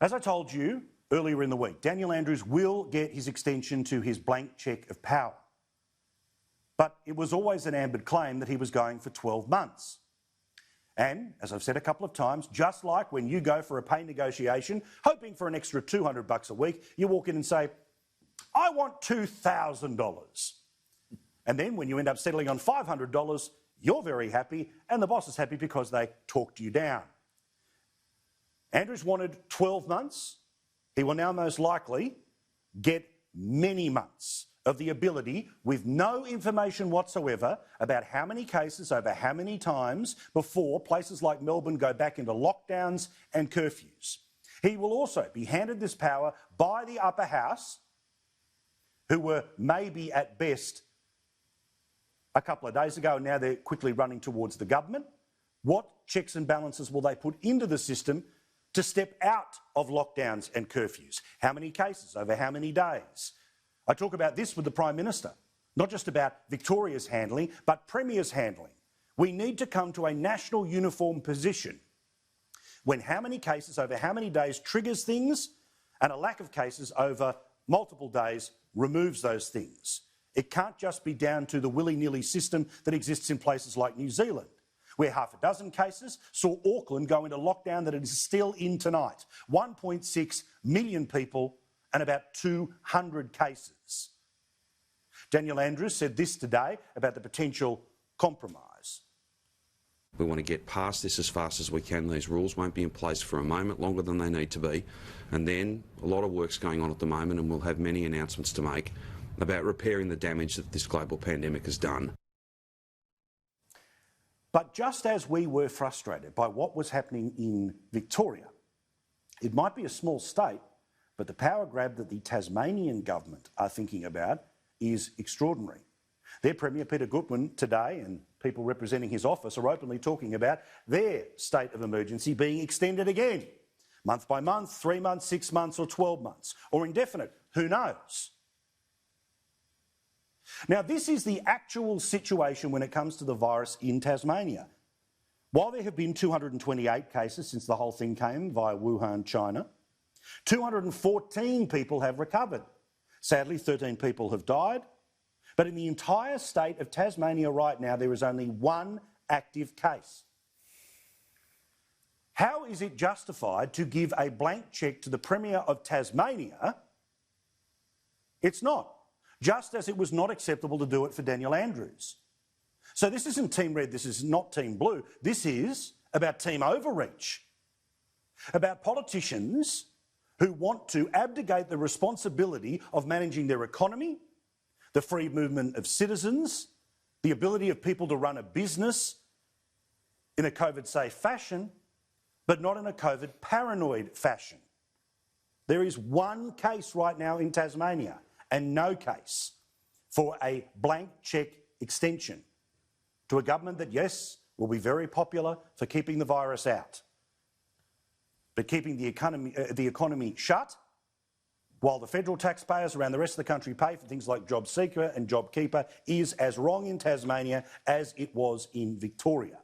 As I told you earlier in the week, Daniel Andrews will get his extension to his blank cheque of power. But it was always an ambered claim that he was going for 12 months. And, as I've said a couple of times, just like when you go for a pay negotiation, hoping for an extra $200 a week, you walk in and say, I want $2,000. And then when you end up settling on $500, you're very happy and the boss is happy because they talked you down. Andrews wanted 12 months. He will now most likely get many months of the ability, with no information whatsoever about how many cases over how many times before places like Melbourne go back into lockdowns and curfews. He will also be handed this power by the upper house, who were maybe at best a couple of days ago, and now they're quickly running towards the government. What checks and balances will they put into the system to step out of lockdowns and curfews? How many cases over how many days? I talk about this with the Prime Minister, not just about Victoria's handling, but Premier's handling. We need to come to a national uniform position when how many cases over how many days triggers things, and a lack of cases over multiple days removes those things. It can't just be down to the willy-nilly system that exists in places like New Zealand, where half a dozen cases saw Auckland go into lockdown that it is still in tonight. 1.6 million people and about 200 cases. Daniel Andrews said this today about the potential compromise. We want to get past this as fast as we can. These rules won't be in place for a moment longer than they need to be. And then a lot of work's going on at the moment, and we'll have many announcements to make about repairing the damage that this global pandemic has done. But just as we were frustrated by what was happening in Victoria, it might be a small state, but the power grab that the Tasmanian government are thinking about is extraordinary. Their Premier, Peter Goodwin, today, and people representing his office are openly talking about their state of emergency being extended again, month by month, 3 months, 6 months or 12 months, or indefinite, who knows? Now, this is the actual situation when it comes to the virus in Tasmania. While there have been 228 cases since the whole thing came via Wuhan, China, 214 people have recovered. Sadly, 13 people have died. But in the entire state of Tasmania right now, there is only one active case. How is it justified to give a blank cheque to the Premier of Tasmania? It's not. Just as it was not acceptable to do it for Daniel Andrews. So this isn't Team Red, this is not Team Blue. This is about team overreach, about politicians who want to abdicate the responsibility of managing their economy, the free movement of citizens, the ability of people to run a business in a COVID-safe fashion, but not in a COVID-paranoid fashion. There is one case right now in Tasmania and no case for a blank cheque extension to a government that, yes, will be very popular for keeping the virus out, but keeping the economy shut while the federal taxpayers around the rest of the country pay for things like JobSeeker and JobKeeper is as wrong in Tasmania as it was in Victoria.